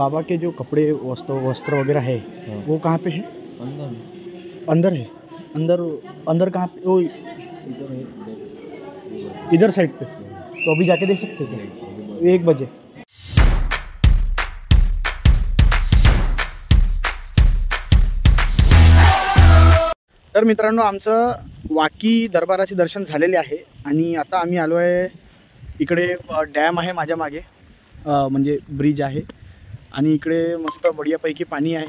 बाबा के जो कपड़े वस्त्र वगैरह है वो कहाँ पे है? अंदर है। अंदर कहाँ पे? वो इधर साइड पे। तो अभी जाके देख सकते हैं क्या? 1 बजे। तर मित्रांनो, आमचं वाकी दरबाराचे दर्शन झालेले आहे आणि आता आम्ही आलो आहे इकडे। डॅम आहे माझ्या मागे, म्हणजे ब्रिज आहे आणि इकडे मस्त बढियापैकी पाणी आहे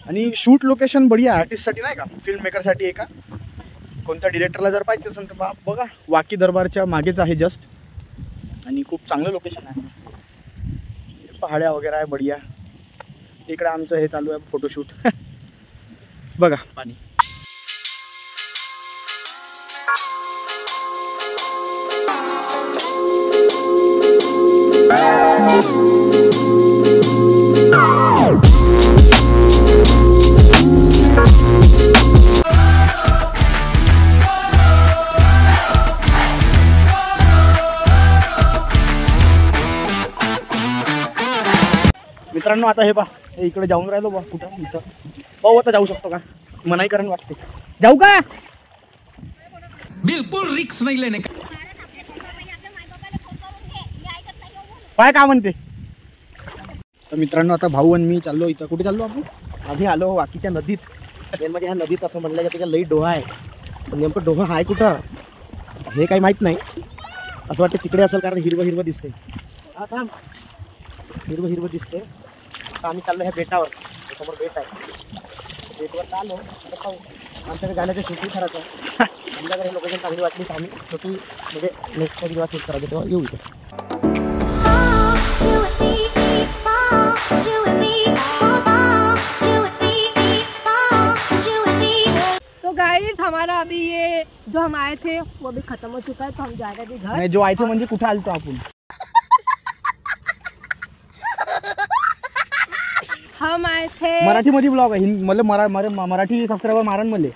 आणि शूट लोकेशन बढिया आर्टिस्टसाठी नाही का, फिल्म मेकरसाठी आहे का, कोणत्या डिरेक्टरला जर पाहिजे असेल तर बघा, वाकी दरबारच्या मागेच आहे जस्ट आणि खूप चांगलं लोकेशन आहे, पहाड्या वगैरे आहे बढिया। इकडे आमचं हे चालू आहे फोटोशूट बघा पाणी। मित्रांनो आता हे पहा, इकडे जाऊन राहिलो बा, कुठं इथं पाहू, आता जाऊ शकतो का? मनाई करण वाटते, जाऊ का? बिल्कुल रिक्स नाही लेने का। काय का म्हणते? तर मित्रांनो आता भाऊ आणि मी चाललो, इथं कुठे चाललो आपण? आम्ही आलो वाकीच्या नदीत। म्हणजे ह्या नदीत असं म्हणलं की त्याच्या लई डोहा आहे, पण नेमकं डोहा आहे कुठं हे काही माहीत नाही, असं वाटतं तिकडे असेल कारण हिरवं हिरवं दिसते। हा थांब, हिरवं हिरवं दिसते। आता आम्ही चाललो ह्या बेटावर, समोर बेट आहे, बेटवर चाललो, आता पाहू आमच्याकडे गाण्याचं शूटिंग करायचं आहे। आमच्याकडे लोकेशन चांगली वाटली तर आम्ही शूटिंग म्हणजे नेक्स्ट जेव्हा शूट करायचं तेव्हा येऊ इथे। तो गाइस हमारा अभी ये जो हम आए थे वो भी खत्म हो चुका है, तो हम जा रहे हैं घर। नाही, जो आए थे म्हणजे कुठे आलतो आपण? हम आए थे मराठी मध्ये ब्लॉग आहे, मला मराठी सबस्क्राइबर मारन मले।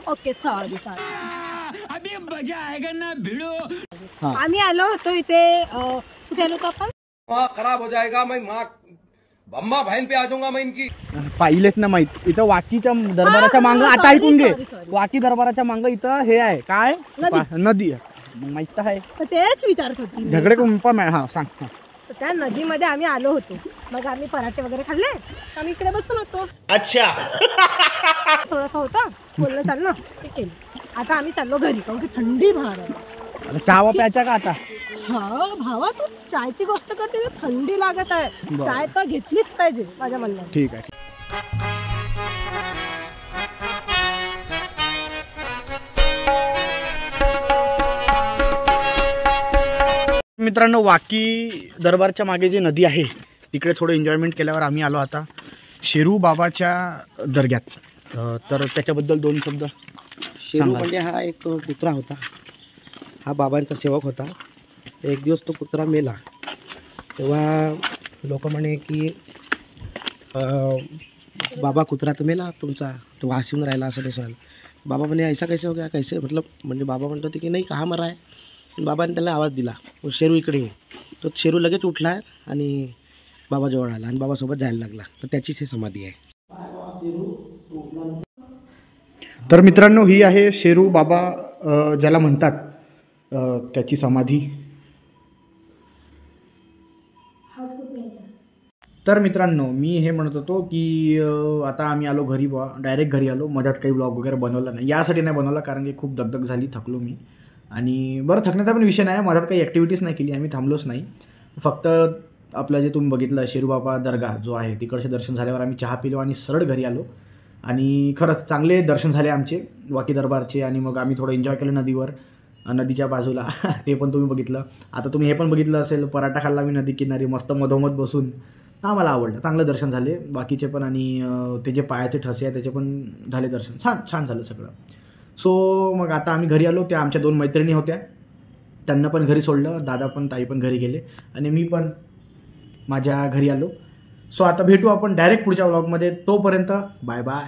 ओके सॉरी अभी मजा आएगा ना भिड़ो। आम्ही आलो होतो इथे, कुठे आलो होतो आपण? खराब हो जाएगा, मैं माँ अम्मा बहन पे आ जाऊंगा मैं इनकी। पाहिलेच ना माहित, इथं वाकीच्या दरबाराच्या मांग, आता ऐकून घे, sorry. वाकी दरबाराच्या मांग इथं हे आहे काय, नदी माहित आहे, तर तेच विचारत होती मी। झगडे कुंपा हा सांग। तर त्या नदीमध्ये आम्ही आलो होतो, मग आम्ही पराठे वगैरे खाल्ले, आम्ही इकडे बसून होतो। अच्छा थोडंसं होतं बोलणं चाललं, ते केलं। आता आम्ही चाललो घरी, कारण की थंडी भार आहे। चहा प्यायचा का आता? हा भावा, तू चायची गोष्ट करते तर थंडी लागत आहे, चाय तर घेतलीच पाहिजे माझ्या म्हणण्याने। ठीक आहे। मित्रांनो, वाकी दरबारच्या मागे जी नदी आहे तिकडे थोडं एन्जॉयमेंट केल्यावर आम्ही आलो आता शेरू बाबाच्या दर्ग्यात। तर त्याच्याबद्दल 2 शब्द। शेरू म्हणजे हा एक कुत्रा होता, हा बाबांचा सेवक होता। एक दिवस तो कुत्रा मेला, तेव्हा लोक म्हणे की बाबा कुत्रा तर मेला तुमचा, तो वासिम राहिला असं तसं राहिला। बाबा म्हणे ऐसा कैसे हो गया, कैसे मतलब, म्हणजे बाबा म्हणत होते की नाही कहा मरा आहे। बाबाने त्याला आवाज दिला, शेरू इकडे ये, तो शेरू लगेच उठला आणि बाबाजवळ आला आणि बाबासोबत जायला लागला, तर त्याचीच ही समाधी आहे। तर मित्रांनो, ही आहे शेरू बाबा ज्याला म्हणतात, त्याची समाधी। तर मित्रांनो, मी हे म्हणत होतो की आता आम्ही आलो घरी, डायरेक्ट घरी आलो, मध्यात काही ब्लॉग वगैरे बनवला नाही, यासाठी नाही बनवला कारण की खूप दगदग झाली, थकलो मी। आणि बरं, थकण्याचा पण विषय नाही, मध्यात काही ॲक्टिव्हिटीज नाही केली आम्ही, थांबलोच नाही, फक्त आपलं जे तुम्ही बघितलं शेरूबाबा दर्गा जो आहे तिकडचे दर्शन झाल्यावर आम्ही चहा पिलो आणि सरळ घरी आलो। आणि खरंच चांगले दर्शन झाले आमचे वाकी दरबारचे, आणि मग आम्ही थोडं एन्जॉय केलं नदीवर, नदीच्या बाजूला ते पण तुम्ही बघितलं। आता तुम्ही हे पण बघितलं असेल, पराठा खाल्ला मी नदी किनारी मस्त मधोमध बसून, आम्हाला आवडलं, चांगलं दर्शन झाले बाकीचे पण, आणि ते जे पायाचे ठसे आहे त्याचे पण झाले दर्शन, छान झालं सगळं। सो मग आता आम्ही घरी आलो, त्या आमच्या 2 मैत्रिणी होत्या, त्यांना पण घरी सोडलं, दादा पण ताई पण घरी गेले आणि मी पण माझ्या घरी आलो। सो आता भेटू आपण डायरेक्ट पुढच्या व्लॉगमध्ये, तोपर्यंत बाय बाय।